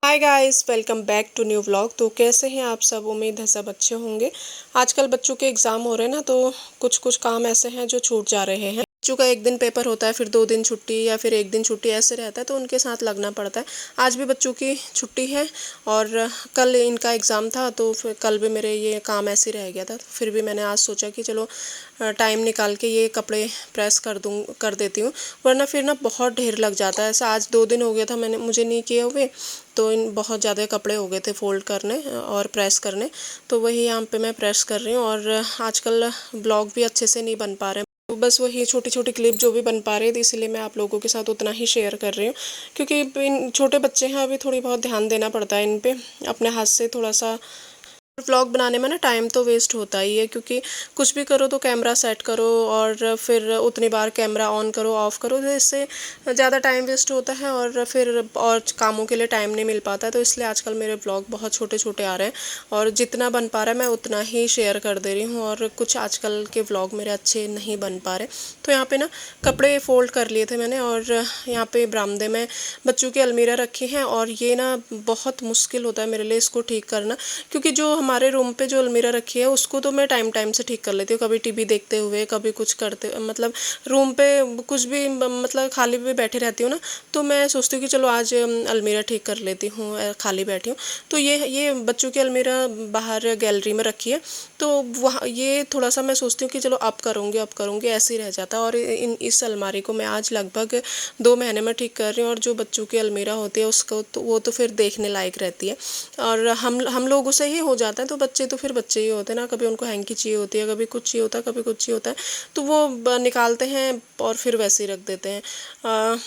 Hi guys, welcome back to new vlog. तो कैसे हैं आप सब? उम्मीद है सब अच्छे होंगे। आजकल बच्चों के एग्ज़ाम हो रहे हैं ना, तो कुछ कुछ काम ऐसे हैं जो छूट जा रहे हैं। बच्चों का एक दिन पेपर होता है, फिर 2 दिन छुट्टी या फिर एक दिन छुट्टी ऐसे रहता है, तो उनके साथ लगना पड़ता है। आज भी बच्चों की छुट्टी है और कल इनका एग्ज़ाम था, तो फिर कल भी मेरे ये काम ऐसे ही रह गया था। फिर भी मैंने आज सोचा कि चलो टाइम निकाल के ये कपड़े प्रेस कर देती हूँ, वरना फिर ना बहुत ढेर लग जाता है। ऐसा आज 2 दिन हो गया था मुझे नहीं किए हुए, तो इन बहुत ज़्यादा कपड़े हो गए थे फ़ोल्ड करने और प्रेस करने। तो वही यहाँ पे मैं प्रेस कर रही हूँ। और आजकल ब्लॉग भी अच्छे से नहीं बन पा रहे हैं, तो बस वही छोटी छोटी क्लिप जो भी बन पा रही थी, इसलिए मैं आप लोगों के साथ उतना ही शेयर कर रही हूँ। क्योंकि इन छोटे बच्चे हैं, अभी थोड़ी बहुत ध्यान देना पड़ता है इन पे। अपने हाथ से थोड़ा सा व्लॉग बनाने में ना टाइम तो वेस्ट होता ही है, क्योंकि कुछ भी करो तो कैमरा सेट करो और फिर उतनी बार कैमरा ऑन करो ऑफ़ करो, तो इससे ज़्यादा टाइम वेस्ट होता है और फिर और कामों के लिए टाइम नहीं मिल पाता। तो इसलिए आजकल मेरे व्लॉग बहुत छोटे छोटे आ रहे हैं और जितना बन पा रहा है मैं उतना ही शेयर कर दे रही हूँ। और कुछ आजकल के व्लॉग मेरे अच्छे नहीं बन पा रहे। तो यहाँ पे ना कपड़े फ़ोल्ड कर लिए थे मैंने, और यहाँ पे बरामदे में बच्चों की अलमीरा रखी हैं। और ये ना बहुत मुश्किल होता है मेरे लिए इसको ठीक करना, क्योंकि जो हमारे रूम पे जो अलमीरा रखी है उसको तो मैं टाइम टाइम से ठीक कर लेती हूँ, कभी टीवी देखते हुए, कभी कुछ करते, मतलब रूम पे कुछ भी मतलब खाली भी बैठी रहती हूँ ना, तो मैं सोचती हूँ कि चलो आज अलमीरा ठीक कर लेती हूँ, खाली बैठी हूँ। तो ये बच्चों की अलमीरा बाहर गैलरी में रखी है, तो वहाँ ये थोड़ा सा मैं सोचती हूँ कि चलो अब करूँगी ऐसे ही रह जाता है। और इस अलमारी को मैं आज लगभग 2 महीने में ठीक कर रही हूँ। और जो बच्चों की अलमीरा होती है उसको तो वो तो फिर देखने लायक रहती है, और हम लोगों से ही हो जाता है। तो बच्चे तो फिर बच्चे ही होते हैं ना, कभी उनको हैंकी चाहिए होती है, कभी कुछ चाहिए होता है, कभी कुछ चाहिए होता है, तो वो निकालते हैं और फिर वैसे ही रख देते हैं।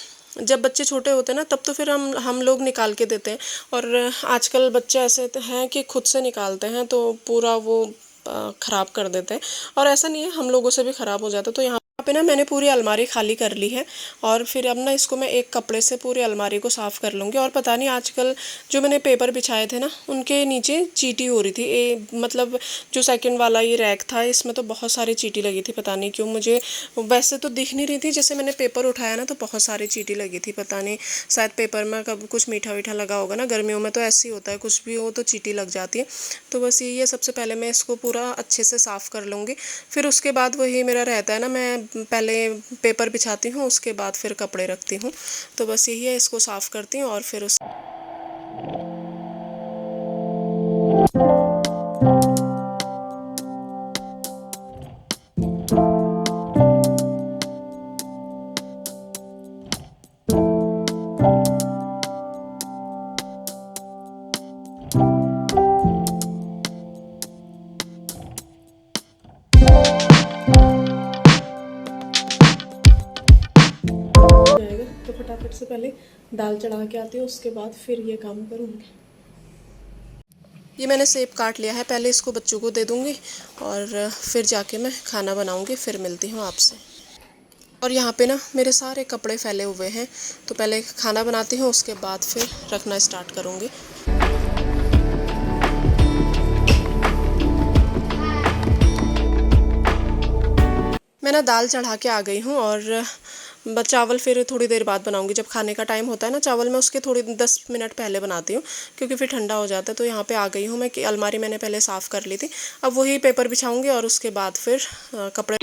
जब बच्चे छोटे होते हैं ना, तब तो फिर हम लोग निकाल के देते हैं। और आजकल बच्चे ऐसे हैं कि खुद से निकालते हैं, तो पूरा वो ख़राब कर देते हैं। और ऐसा नहीं है, हम लोगों से भी ख़राब हो जाता है। तो यहाँ पे ना मैंने पूरी अलमारी खाली कर ली है, और फिर अब ना इसको मैं एक कपड़े से पूरी अलमारी को साफ़ कर लूँगी। और पता नहीं आजकल जो मैंने पेपर बिछाए थे ना, उनके नीचे चींटी हो रही थी। मतलब जो सेकंड वाला ये रैक था, इसमें तो बहुत सारी चींटी लगी थी। पता नहीं क्यों, मुझे वैसे तो दिख नहीं रही थी, जैसे मैंने पेपर उठाया ना तो बहुत सारी चींटी लगी थी। पता नहीं, शायद पेपर में कब कुछ मीठा वीठा लगा होगा ना, गर्मियों में तो ऐसे ही होता है, कुछ भी हो तो चींटी लग जाती है। तो बस ये सबसे पहले मैं इसको पूरा अच्छे से साफ़ कर लूँगी। फिर उसके बाद वही मेरा रहता है ना, मैं पहले पेपर बिछाती हूँ, उसके बाद फिर कपड़े रखती हूँ। तो बस यही है, इसको साफ़ करती हूँ और फिर उस जाएगा। तो फटाफट से पहले दाल चढ़ा के आती हूँ, उसके बाद फिर ये काम करूँगी। ये मैंने सेब काट लिया है, पहले इसको बच्चों को दे दूँगी और फिर जाके मैं खाना बनाऊँगी। फिर मिलती हूँ आपसे। और यहाँ पे ना मेरे सारे कपड़े फैले हुए हैं, तो पहले खाना बनाती हूँ, उसके बाद फिर रखना स्टार्ट करूँगी। मैं ना दाल चढ़ा के आ गई हूँ, और चावल फिर थोड़ी देर बाद बनाऊंगी। जब खाने का टाइम होता है ना, चावल मैं उसके थोड़ी 10 मिनट पहले बनाती हूँ, क्योंकि फिर ठंडा हो जाता है। तो यहाँ पे आ गई हूँ मैं कि अलमारी मैंने पहले साफ़ कर ली थी। अब वही पेपर बिछाऊंगी और उसके बाद फिर कपड़े।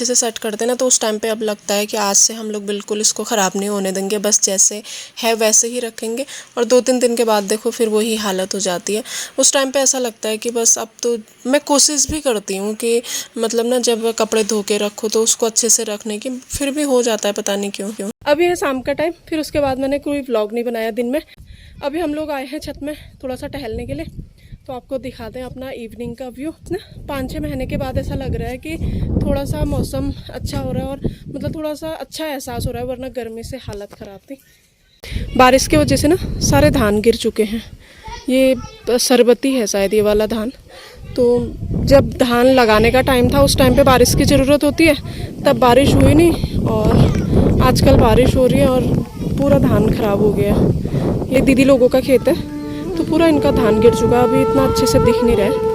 अच्छे से सेट करते ना तो उस टाइम पे अब लगता है कि आज से हम लोग बिल्कुल इसको ख़राब नहीं होने देंगे, बस जैसे है वैसे ही रखेंगे। और 2-3 दिन के बाद देखो फिर वही हालत हो जाती है। उस टाइम पे ऐसा लगता है कि बस अब तो मैं कोशिश भी करती हूँ कि मतलब ना जब कपड़े धो के रखो तो उसको अच्छे से रखने की, फिर भी हो जाता है पता नहीं क्यों। अभी है शाम का टाइम, फिर उसके बाद मैंने कोई व्लॉग नहीं बनाया दिन में। अभी हम लोग आए हैं छत में थोड़ा सा टहलने के लिए, तो आपको दिखाते हैं अपना इवनिंग का व्यू ना। 5-6 महीने के बाद ऐसा लग रहा है कि थोड़ा सा मौसम अच्छा हो रहा है और मतलब थोड़ा सा अच्छा एहसास हो रहा है, वरना गर्मी से हालत ख़राब थी। बारिश की वजह से ना सारे धान गिर चुके हैं। ये सरबती है शायद ये वाला धान। तो जब धान लगाने का टाइम था उस टाइम पे बारिश की ज़रूरत होती है, तब बारिश हुई नहीं और आजकल बारिश हो रही है और पूरा धान ख़राब हो गया। ये दीदी लोगों का खेत है तो पूरा इनका धान गिर चुका है, अभी इतना अच्छे से दिख नहीं रहा है।